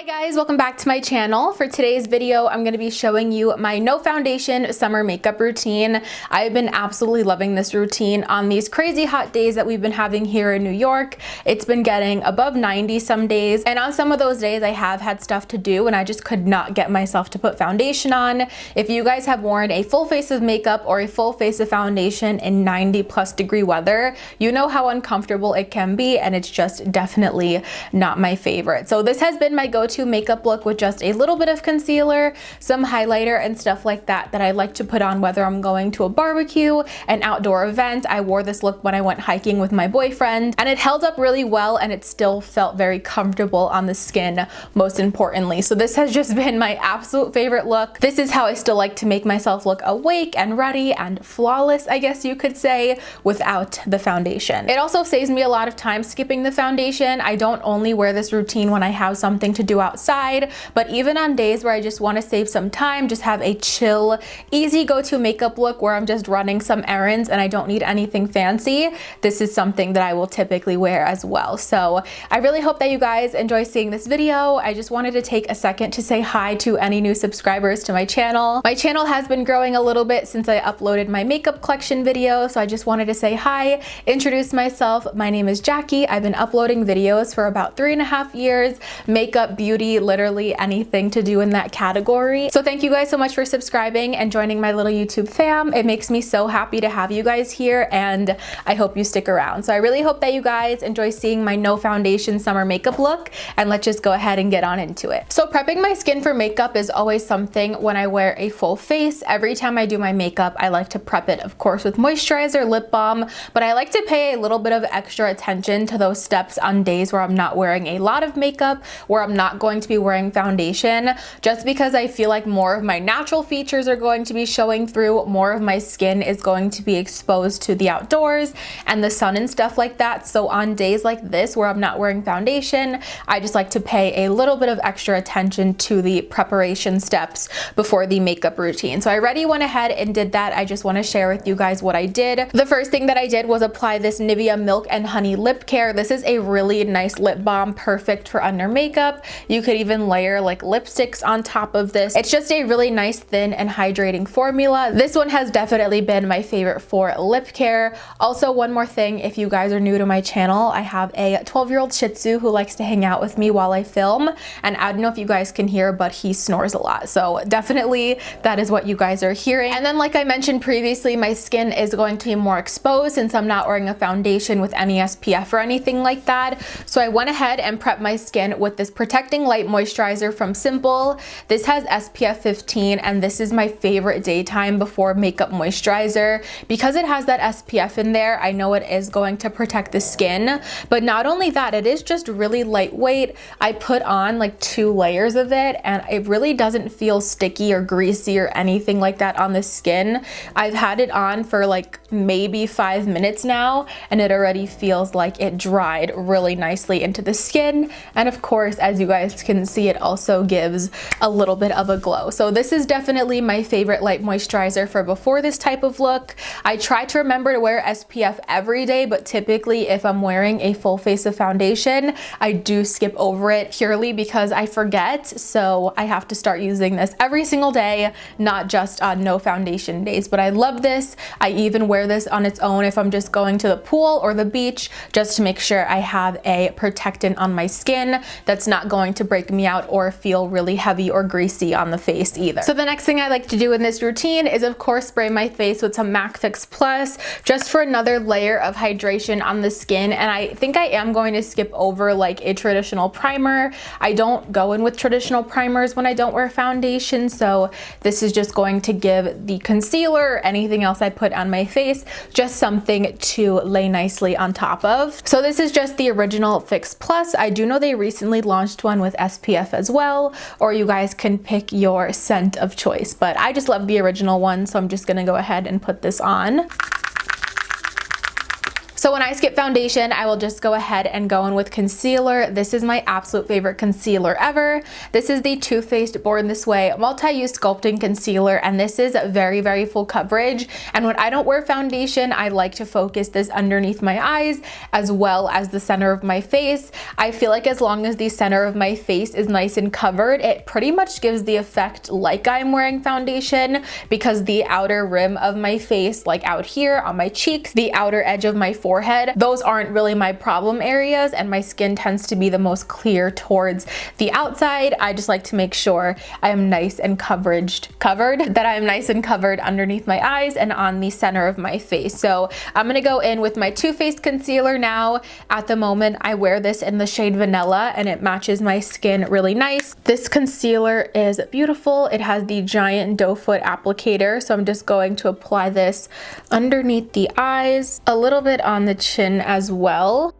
Hi guys, welcome back to my channel. For today's video, I'm going to be showing you my no foundation summer makeup routine. I've been absolutely loving this routine on these crazy hot days that we've been having here in New York. It's been getting above 90 some days, and on some of those days I have had stuff to do and I just could not get myself to put foundation on. If you guys have worn a full face of makeup or a full face of foundation in 90+ degree weather, you know how uncomfortable it can be, and it's just definitely not my favorite. So this has been my go-to makeup look with just a little bit of concealer, some highlighter and stuff like that I like to put on whether I'm going to a barbecue, an outdoor event. I wore this look when I went hiking with my boyfriend and it held up really well, and it still felt very comfortable on the skin, most importantly. So this has just been my absolute favorite look. This is how I still like to make myself look awake and ready and flawless, I guess you could say, without the foundation. It also saves me a lot of time skipping the foundation. I don't only wear this routine when I have something to do outside, but even on days where I just want to save some time, just have a chill, easy go-to makeup look where I'm just running some errands and I don't need anything fancy, this is something that I will typically wear as well. So I really hope that you guys enjoy seeing this video. I just wanted to take a second to say hi to any new subscribers to my channel. My channel has been growing a little bit since I uploaded my makeup collection video, so I just wanted to say hi, introduce myself. My name is Jackie. I've been uploading videos for about 3.5 years, makeup, beauty, literally anything to do in that category. So thank you guys so much for subscribing and joining my little YouTube fam. It makes me so happy to have you guys here, and I hope you stick around. So I really hope that you guys enjoy seeing my no foundation summer makeup look, and let's just go ahead and get on into it. So prepping my skin for makeup is always something when I wear a full face. Every time I do my makeup, I like to prep it, of course, with moisturizer, lip balm, but I like to pay a little bit of extra attention to those steps on days where I'm not wearing a lot of makeup, where I'm not going to be wearing foundation, just because I feel like more of my natural features are going to be showing through, more of my skin is going to be exposed to the outdoors and the sun and stuff like that. So on days like this where I'm not wearing foundation, I just like to pay a little bit of extra attention to the preparation steps before the makeup routine. So I already went ahead and did that. I just want to share with you guys what I did. The first thing that I did was apply this NIVEA Milk and Honey Lip Care. This is a really nice lip balm, perfect for under makeup. You could even layer like lipsticks on top of this. It's just a really nice, thin and hydrating formula. This one has definitely been my favorite for lip care. Also, one more thing, if you guys are new to my channel, I have a 12-year-old Shih Tzu who likes to hang out with me while I film, and I don't know if you guys can hear, but he snores a lot. So definitely that is what you guys are hearing. And then, like I mentioned previously, my skin is going to be more exposed since I'm not wearing a foundation with any SPF or anything like that. So I went ahead and prepped my skin with this Protecting Light Moisturizer from Simple. This has SPF 15, and this is my favorite daytime before makeup moisturizer because it has that SPF in there. I know it is going to protect the skin, but not only that, it is just really lightweight. I put on like 2 layers of it and it really doesn't feel sticky or greasy or anything like that on the skin. I've had it on for like maybe 5 minutes now, and it already feels like it dried really nicely into the skin. And of course, as you guys can see, it also gives a little bit of a glow. So this is definitely my favorite light moisturizer for before this type of look. I try to remember to wear SPF every day, but typically if I'm wearing a full face of foundation, I do skip over it purely because I forget. So I have to start using this every single day, not just on no foundation days. But I love this. I even wear this on its own if I'm just going to the pool or the beach, just to make sure I have a protectant on my skin that's not going to break me out or feel really heavy or greasy on the face either. So the next thing I like to do in this routine is, of course, spray my face with some MAC Fix Plus just for another layer of hydration on the skin. And I think I am going to skip over like a traditional primer. I don't go in with traditional primers when I don't wear foundation, so this is just going to give the concealer, anything else I put on my face, just something to lay nicely on top of. So this is just the original Fix Plus. I do know they recently launched one with SPF as well, or you guys can pick your scent of choice, but I just love the original one, so I'm just gonna go ahead and put this on. So when I skip foundation, I will just go ahead and go in with concealer. This is my absolute favorite concealer ever. This is the Too Faced Born This Way multi-use sculpting concealer, and this is very, very full coverage. And when I don't wear foundation, I like to focus this underneath my eyes as well as the center of my face. I feel like as long as the center of my face is nice and covered, it pretty much gives the effect like I'm wearing foundation, because the outer rim of my face, like out here on my cheeks, the outer edge of my forehead, those aren't really my problem areas, and my skin tends to be the most clear towards the outside. I just like to make sure I am nice and that I am nice and covered underneath my eyes and on the center of my face. So I'm gonna go in with my Too Faced concealer now. At the moment, I wear this in the shade Vanilla, and it matches my skin really nice. This concealer is beautiful. It has the giant doe foot applicator, so I'm just going to apply this underneath the eyes, a little bit on the chin as well,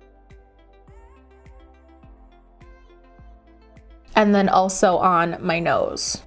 and then also on my nose.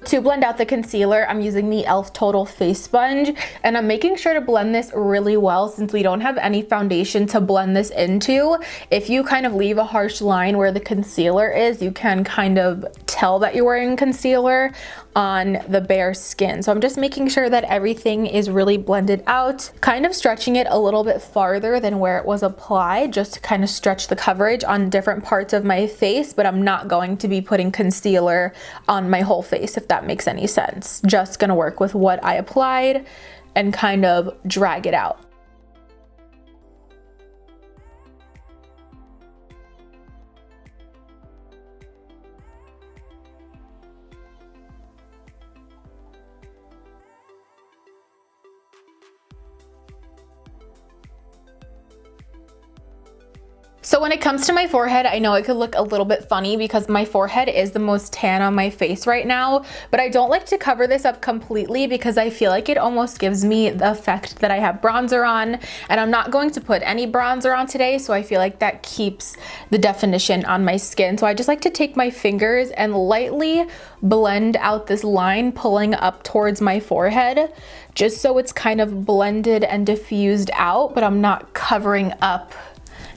To blend out the concealer, I'm using the e.l.f. Total Face Sponge, and I'm making sure to blend this really well since we don't have any foundation to blend this into. If you kind of leave a harsh line where the concealer is, you can kind of tell that you're wearing concealer on the bare skin. So I'm just making sure that everything is really blended out, kind of stretching it a little bit farther than where it was applied, just to kind of stretch the coverage on different parts of my face, but I'm not going to be putting concealer on my whole face, if that makes any sense. Just gonna work with what I applied and kind of drag it out. So when it comes to my forehead, I know it could look a little bit funny because my forehead is the most tan on my face right now, but I don't like to cover this up completely because I feel like it almost gives me the effect that I have bronzer on, and I'm not going to put any bronzer on today, so I feel like that keeps the definition on my skin. So I just like to take my fingers and lightly blend out this line pulling up towards my forehead, just so it's kind of blended and diffused out, but I'm not covering up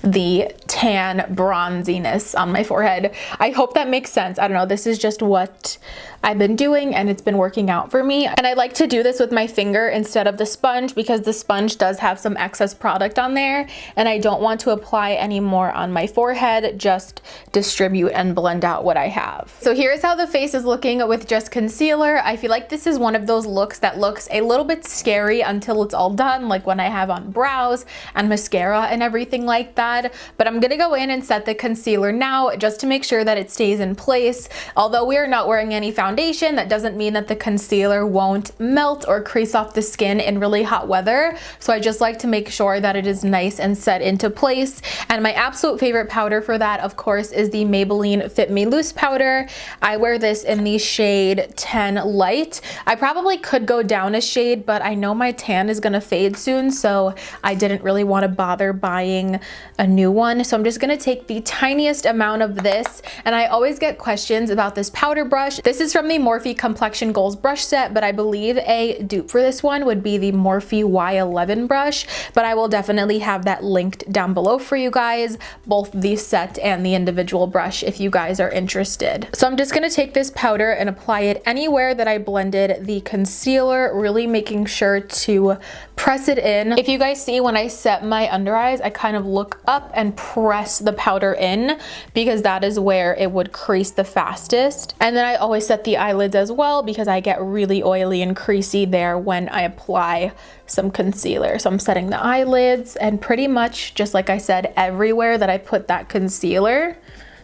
the tan bronziness on my forehead. I hope that makes sense. I don't know, this is just what I've been doing and it's been working out for me. And I like to do this with my finger instead of the sponge because the sponge does have some excess product on there and I don't want to apply any more on my forehead, just distribute and blend out what I have. So here's how the face is looking with just concealer. I feel like this is one of those looks that looks a little bit scary until it's all done, like when I have on brows and mascara and everything like that. But I'm gonna go in and set the concealer now just to make sure that it stays in place. Although we are not wearing any foundation, that doesn't mean that the concealer won't melt or crease off the skin in really hot weather. So I just like to make sure that it is nice and set into place. And my absolute favorite powder for that, of course, is the Maybelline Fit Me Loose powder. I wear this in the shade 10 Light. I probably could go down a shade, but I know my tan is gonna fade soon, so I didn't really want to bother buying a new one. So I'm just gonna take the tiniest amount of this, and I always get questions about this powder brush. This is from the Morphe Complexion Goals brush set, but I believe a dupe for this one would be the Morphe Y11 brush, but I will definitely have that linked down below for you guys, both the set and the individual brush if you guys are interested. So I'm just gonna take this powder and apply it anywhere that I blended the concealer, really making sure to press it in. If you guys see when I set my under eyes, I kind of look up and press the powder in because that is where it would crease the fastest. And then I always set the eyelids as well because I get really oily and creasy there when I apply some concealer. So I'm setting the eyelids and pretty much, just like I said, everywhere that I put that concealer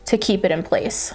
to keep it in place.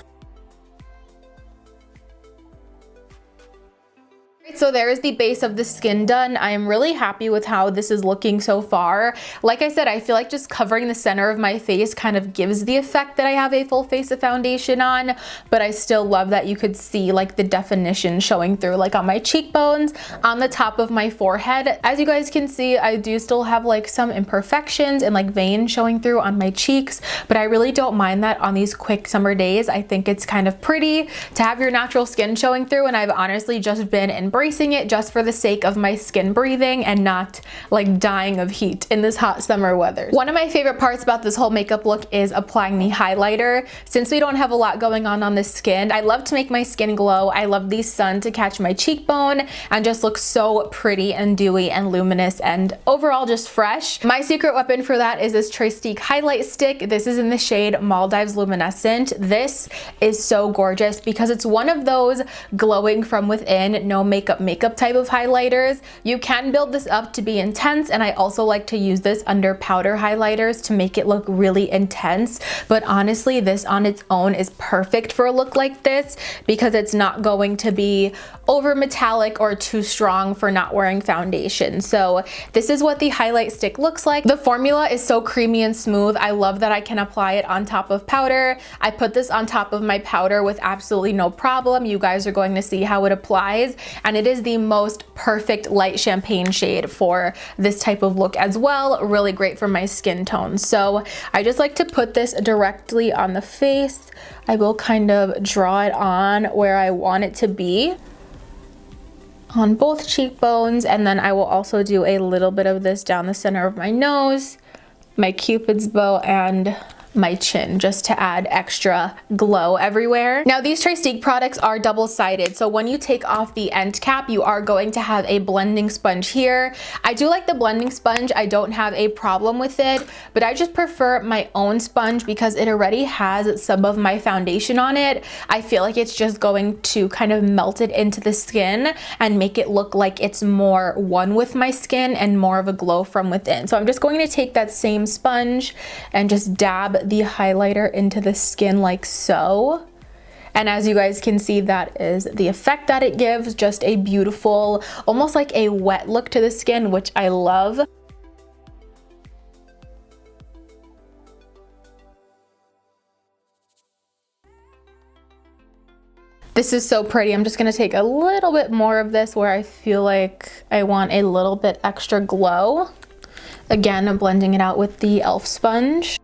So there is the base of the skin done. I am really happy with how this is looking so far. Like I said, I feel like just covering the center of my face kind of gives the effect that I have a full face of foundation on, but I still love that you could see like the definition showing through, like on my cheekbones, on the top of my forehead. As you guys can see, I do still have like some imperfections and like veins showing through on my cheeks, but I really don't mind that on these quick summer days. I think it's kind of pretty to have your natural skin showing through, and I've honestly just been embracing embracing it just for the sake of my skin breathing and not like dying of heat in this hot summer weather. One of my favorite parts about this whole makeup look is applying the highlighter. Since we don't have a lot going on this skin, I love to make my skin glow. I love the sun to catch my cheekbone and just look so pretty and dewy and luminous and overall just fresh. My secret weapon for that is this TRESTIQUE highlight stick. This is in the shade Maldives Luminescent. This is so gorgeous because it's one of those glowing from within, no makeup type of highlighters. You can build this up to be intense, and I also like to use this under powder highlighters to make it look really intense. But honestly, this on its own is perfect for a look like this because it's not going to be over metallic or too strong for not wearing foundation. So this is what the highlight stick looks like. The formula is so creamy and smooth. I love that I can apply it on top of powder. I put this on top of my powder with absolutely no problem. You guys are going to see how it applies, and it is the most perfect light champagne shade for this type of look as well. Really great for my skin tone. So I just like to put this directly on the face. I will kind of draw it on where I want it to be on both cheekbones, and then I will also do a little bit of this down the center of my nose, my cupid's bow, and my chin, just to add extra glow everywhere. Now these TRESTIQUE products are double-sided, so when you take off the end cap, you are going to have a blending sponge here. I do like the blending sponge. I don't have a problem with it, but I just prefer my own sponge because it already has some of my foundation on it. I feel like it's just going to kind of melt it into the skin and make it look like it's more one with my skin and more of a glow from within. So I'm just going to take that same sponge and just dab the highlighter into the skin like so. And as you guys can see, that is the effect that it gives. Just a beautiful, almost like a wet look to the skin, which I love. This is so pretty. I'm just gonna take a little bit more of this where I feel like I want a little bit extra glow. Again, I'm blending it out with the e.l.f. sponge.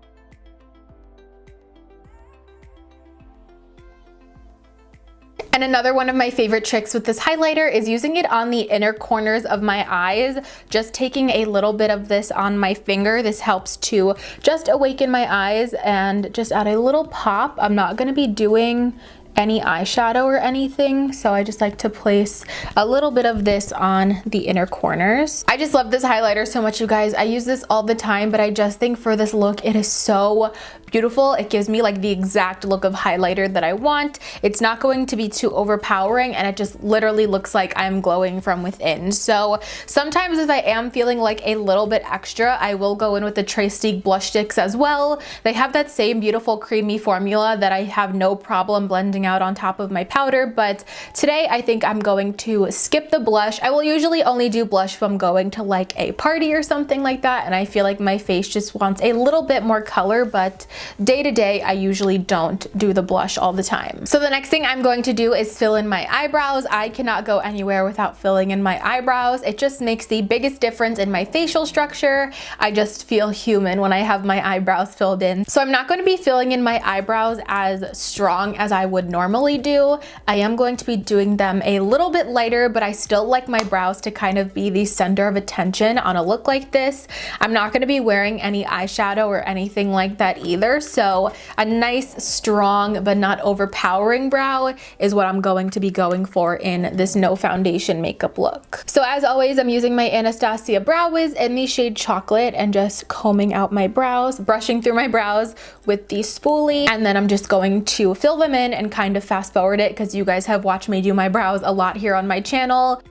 And another one of my favorite tricks with this highlighter is using it on the inner corners of my eyes. Just taking a little bit of this on my finger. This helps to just awaken my eyes and just add a little pop. I'm not gonna be doing any eyeshadow or anything, so I just like to place a little bit of this on the inner corners. I just love this highlighter so much, you guys. I use this all the time, but I just think for this look, it is so beautiful. It gives me like the exact look of highlighter that I want. It's not going to be too overpowering, and it just literally looks like I'm glowing from within. So sometimes if I am feeling like a little bit extra, I will go in with the TRESTIQUE blush sticks as well. They have that same beautiful creamy formula that I have no problem blending out on top of my powder, but today I think I'm going to skip the blush. I will usually only do blush if I'm going to like a party or something like that, and I feel like my face just wants a little bit more color, but day to day I usually don't do the blush all the time. So the next thing I'm going to do is fill in my eyebrows. I cannot go anywhere without filling in my eyebrows. It just makes the biggest difference in my facial structure. I just feel human when I have my eyebrows filled in. So I'm not going to be filling in my eyebrows as strong as I would normally do. I am going to be doing them a little bit lighter, but I still like my brows to kind of be the center of attention on a look like this. I'm not going to be wearing any eyeshadow or anything like that either. So a nice, strong, but not overpowering brow is what I'm going to be going for in this no foundation makeup look. So as always, I'm using my Anastasia Brow Wiz in the shade Chocolate and just combing out my brows, brushing through my brows with the spoolie, and then I'm just going to fill them in and kind of fast forward it because you guys have watched me do my brows a lot here on my channel.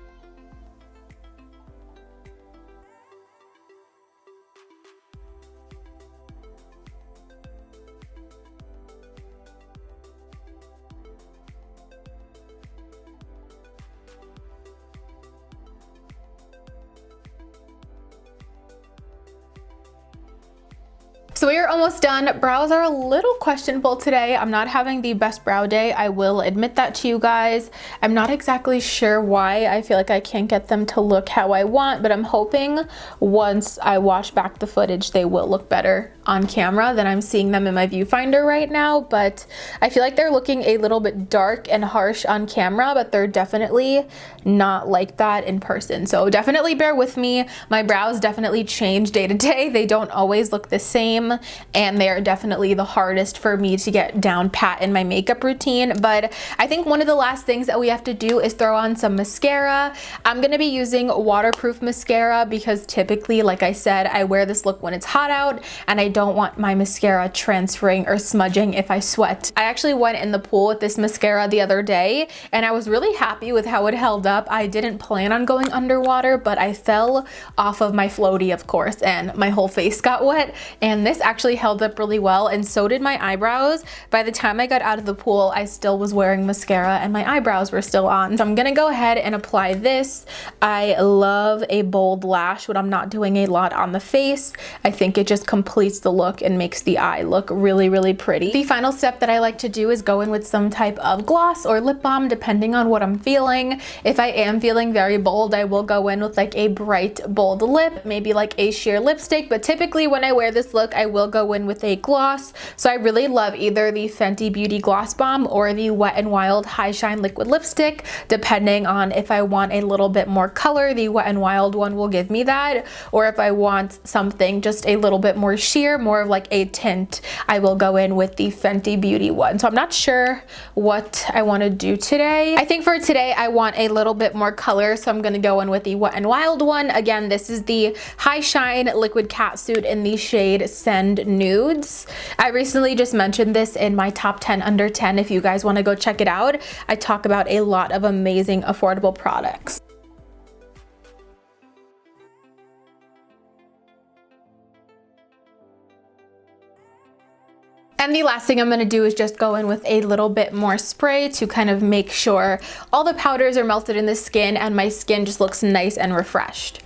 So we are almost done. Brows are a little questionable today. I'm not having the best brow day. I will admit that to you guys. I'm not exactly sure why. I feel like I can't get them to look how I want, but I'm hoping once I wash back the footage, they will look better on camera than I'm seeing them in my viewfinder right now. But I feel like they're looking a little bit dark and harsh on camera, but they're definitely not like that in person. So definitely bear with me. My brows definitely change day to day. They don't always look the same, and they are definitely the hardest for me to get down pat in my makeup routine. But I think one of the last things that we have to do is throw on some mascara. I'm gonna be using waterproof mascara because typically, like I said, I wear this look when it's hot out, and I don't want my mascara transferring or smudging if I sweat. I actually went in the pool with this mascara the other day, and I was really happy with how it held up. I didn't plan on going underwater, but I fell off of my floaty, of course, and my whole face got wet, and this actually held up really well, and so did my eyebrows. By the time I got out of the pool, I still was wearing mascara and my eyebrows were still on. So I'm gonna go ahead and apply this. I love a bold lash when I'm not doing a lot on the face. I think it just completes the look and makes the eye look really, really pretty. The final step that I like to do is go in with some type of gloss or lip balm, depending on what I'm feeling. If I am feeling very bold, I will go in with like a bright, bold lip, maybe like a sheer lipstick, but typically when I wear this look, I will go in with a gloss. So I really love either the Fenty Beauty Gloss Bomb or the Wet n Wild High Shine Liquid Lipstick, depending on if I want a little bit more color, the Wet n Wild one will give me that, or if I want something just a little bit more sheer, more of like a tint, I will go in with the Fenty Beauty one. So I'm not sure what I want to do today. I think for today I want a little bit more color, so I'm going to go in with the Wet n Wild one. Again, this is the High Shine Liquid Catsuit in the shade Send Nudes. I recently just mentioned this in my top 10 under 10. If you guys want to go check it out, I talk about a lot of amazing affordable products. And the last thing I'm gonna do is just go in with a little bit more spray to kind of make sure all the powders are melted in the skin and my skin just looks nice and refreshed.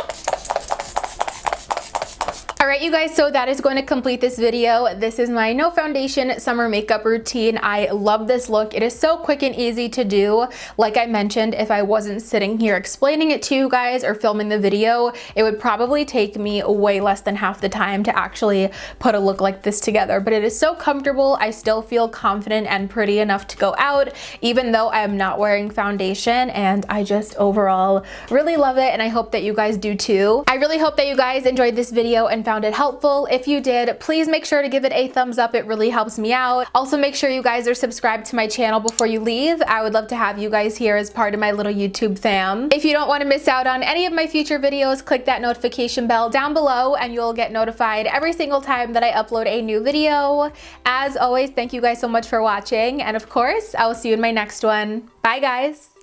Alright you guys, so that is going to complete this video. This is my no foundation summer makeup routine. I love this look. It is so quick and easy to do. Like I mentioned, if I wasn't sitting here explaining it to you guys or filming the video, it would probably take me way less than half the time to actually put a look like this together. But it is so comfortable. I still feel confident and pretty enough to go out, even though I am not wearing foundation, and I just overall really love it, and I hope that you guys do too. I really hope that you guys enjoyed this video and found it helpful. If you did, please make sure to give it a thumbs up. It really helps me out. Also, make sure you guys are subscribed to my channel before you leave. I would love to have you guys here as part of my little YouTube fam. If you don't want to miss out on any of my future videos, click that notification bell down below and you'll get notified every single time that I upload a new video. As always, thank you guys so much for watching, and of course, I will see you in my next one. Bye guys!